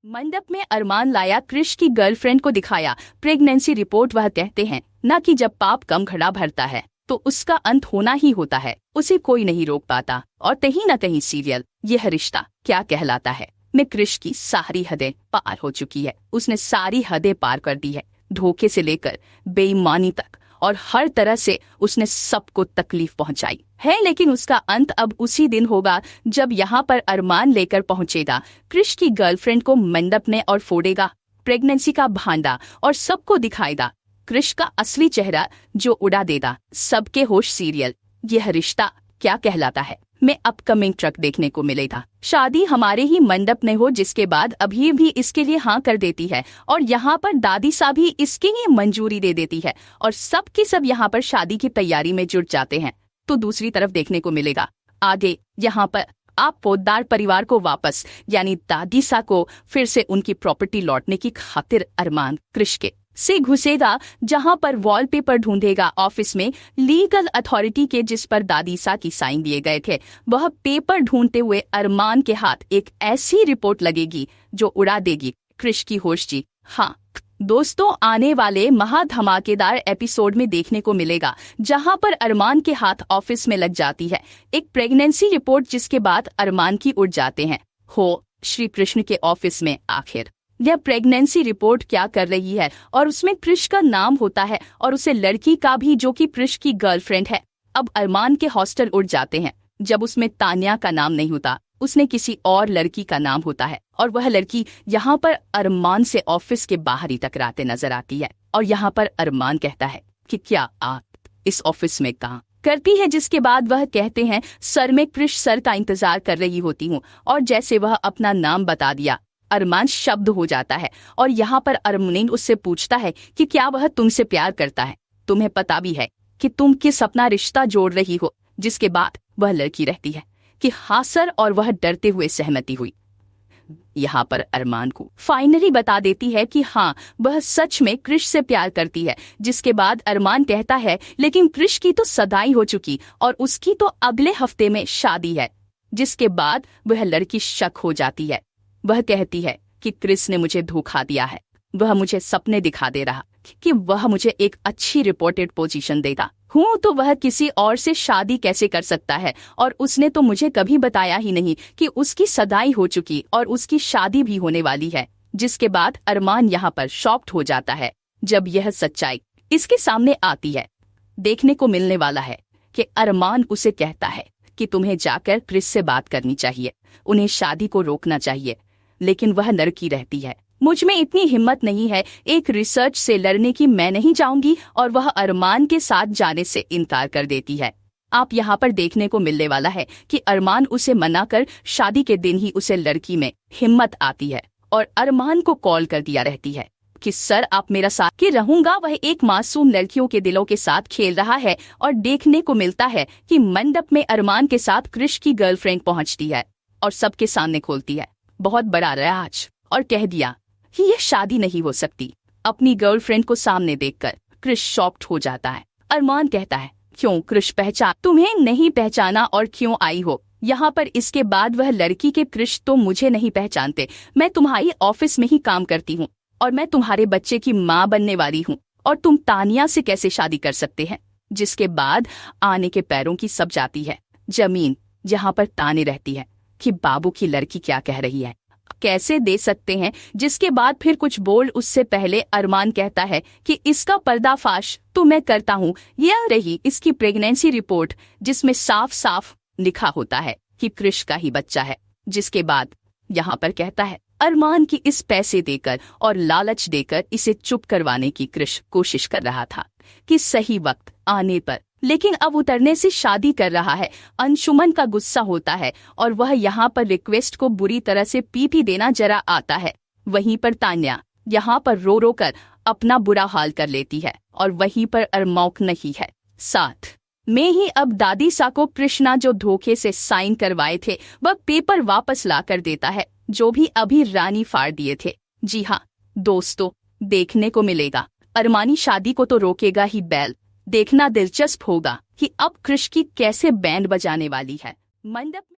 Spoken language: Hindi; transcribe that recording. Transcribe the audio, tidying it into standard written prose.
मंडप में अरमान लाया, क्रिश की गर्लफ्रेंड को दिखाया प्रेगनेंसी रिपोर्ट। वह कहते हैं ना कि जब पाप कम घड़ा भरता है तो उसका अंत होना ही होता है, उसे कोई नहीं रोक पाता। और कहीं न कहीं सीरियल यह रिश्ता क्या कहलाता है में क्रिश की सारी हदें पार हो चुकी है। उसने सारी हदें पार कर दी है, धोखे से लेकर बेईमानी तक, और हर तरह से उसने सबको तकलीफ पहुंचाई है। लेकिन उसका अंत अब उसी दिन होगा जब यहाँ पर अरमान लेकर पहुंचेगा क्रिश की गर्लफ्रेंड को मंडप में और फोड़ेगा प्रेगनेंसी का भांडा और सबको दिखाएगा क्रिश का असली चेहरा जो उड़ा देगा सबके होश। सीरियल यह रिश्ता क्या कहलाता है में अपकमिंग ट्रक देखने को मिलेगा। शादी हमारे ही मंडप में हो, जिसके बाद अभी भी इसके लिए हाँ कर देती है और यहाँ पर दादी सा भी इसके लिए मंजूरी दे देती है और सब के सब यहाँ पर शादी की तैयारी में जुट जाते हैं। तो दूसरी तरफ देखने को मिलेगा आगे यहाँ पर आप पोद्दार परिवार को वापस यानी दादी सा को फिर से उनकी प्रॉपर्टी लौटने की खातिर अरमान क्रिश के से घुसेगा, जहां पर वॉलपेपर ढूंढेगा ऑफिस में लीगल अथॉरिटी के जिस पर दादी सा की साइन दिए गए थे। वह पेपर ढूंढते हुए अरमान के हाथ एक ऐसी रिपोर्ट लगेगी जो उड़ा देगी क्रिश की होश। जी हाँ दोस्तों, आने वाले महाधमाकेदार एपिसोड में देखने को मिलेगा जहां पर अरमान के हाथ ऑफिस में लग जाती है एक प्रेगनेंसी रिपोर्ट, जिसके बाद अरमान की उड़ जाते हैं हो श्री कृष्ण के ऑफिस में। आखिर यह प्रेगनेंसी रिपोर्ट क्या कर रही है और उसमें क्रिश का नाम होता है और उसे लड़की का भी जो कि क्रिश की गर्लफ्रेंड है। अब अरमान के हॉस्टल उड़ जाते हैं जब उसमें तान्या का नाम नहीं होता, उसने किसी और लड़की का नाम होता है और वह लड़की यहाँ पर अरमान से ऑफिस के बाहर ही टकराते नजर आती है। और यहाँ पर अरमान कहता है कि क्या आप इस ऑफिस में काम करती है, जिसके बाद वह कहते हैं सर मैं क्रिश सर का इंतजार कर रही होती हूँ। और जैसे वह अपना नाम बता दिया अरमान शब्द हो जाता है और यहाँ पर अरमान उससे पूछता है कि क्या वह तुमसे प्यार करता है, तुम्हें पता भी है कि तुम किस अपना रिश्ता जोड़ रही हो। जिसके बाद वह लड़की रहती है कि हाँ सर, और वह डरते हुए सहमति हुई। यहाँ पर अरमान को फाइनली बता देती है कि हाँ वह सच में क्रिश से प्यार करती है। जिसके बाद अरमान कहता है लेकिन क्रिश की तो सगाई हो चुकी और उसकी तो अगले हफ्ते में शादी है। जिसके बाद वह लड़की शक हो जाती है, वह कहती है कि क्रिश ने मुझे धोखा दिया है, वह मुझे सपने दिखा दे रहा कि वह मुझे एक अच्छी रिपोर्टेड पोजीशन देगा हूँ, तो वह किसी और से शादी कैसे कर सकता है। और उसने तो मुझे कभी बताया ही नहीं कि उसकी सगाई हो चुकी और उसकी शादी भी होने वाली है। जिसके बाद अरमान यहाँ पर शॉक्ड हो जाता है जब यह सच्चाई इसके सामने आती है। देखने को मिलने वाला है कि अरमान उसे कहता है कि तुम्हें जाकर क्रिश से बात करनी चाहिए, उन्हें शादी को रोकना चाहिए। लेकिन वह लड़की रहती है मुझ में इतनी हिम्मत नहीं है एक रिसर्च से लड़ने की, मैं नहीं जाऊंगी, और वह अरमान के साथ जाने से इनकार कर देती है। आप यहाँ पर देखने को मिलने वाला है कि अरमान उसे मना कर शादी के दिन ही उसे लड़की में हिम्मत आती है और अरमान को कॉल कर दिया रहती है कि सर आप मेरा साथ के रहूंगा। वह एक मासूम लड़कियों के दिलों के साथ खेल रहा है और देखने को मिलता है कि मंडप में अरमान के साथ क्रिश की गर्लफ्रेंड पहुंचती है और सबके सामने खोलती है बहुत बड़ा राज और कह दिया कि यह शादी नहीं हो सकती। अपनी गर्लफ्रेंड को सामने देखकर क्रिश शॉक्ड हो जाता है। अरमान कहता है क्यों क्रिश पहचान, तुम्हें नहीं पहचाना और क्यों आई हो यहाँ पर। इसके बाद वह लड़की के क्रिश तो मुझे नहीं पहचानते, मैं तुम्हारी ऑफिस में ही काम करती हूँ और मैं तुम्हारे बच्चे की माँ बनने वाली हूँ और तुम तानिया से कैसे शादी कर सकते हैं। जिसके बाद आने के पैरों की सब जाती है जमीन, जहाँ पर ताने रहती है कि बाबू की लड़की क्या कह रही है, कैसे दे सकते हैं। जिसके बाद फिर कुछ बोल उससे पहले अरमान कहता है कि इसका पर्दाफाश तो मैं करता हूँ। यह रही इसकी प्रेगनेंसी रिपोर्ट जिसमें साफ साफ लिखा होता है कि क्रिश का ही बच्चा है। जिसके बाद यहाँ पर कहता है अरमान की इस पैसे देकर और लालच देकर इसे चुप करवाने की क्रिश कोशिश कर रहा था कि सही वक्त आने पर, लेकिन अब उतरने से शादी कर रहा है। अंशुमन का गुस्सा होता है और वह यहाँ पर रिक्वेस्ट को बुरी तरह से पीटी देना जरा आता है। वहीं पर तान्या यहाँ पर रो रो कर अपना बुरा हाल कर लेती है और वहीं पर अरमौक नहीं है। साथ में ही अब दादी सा को कृष्णा जो धोखे से साइन करवाए थे वह पेपर वापस ला कर देता है जो भी अभी रानी फाड़ दिए थे। जी हाँ दोस्तों, देखने को मिलेगा अरमानी शादी को तो रोकेगा ही बैल। देखना दिलचस्प होगा कि अब क्रिश की कैसे बैंड बजाने वाली है मंडप।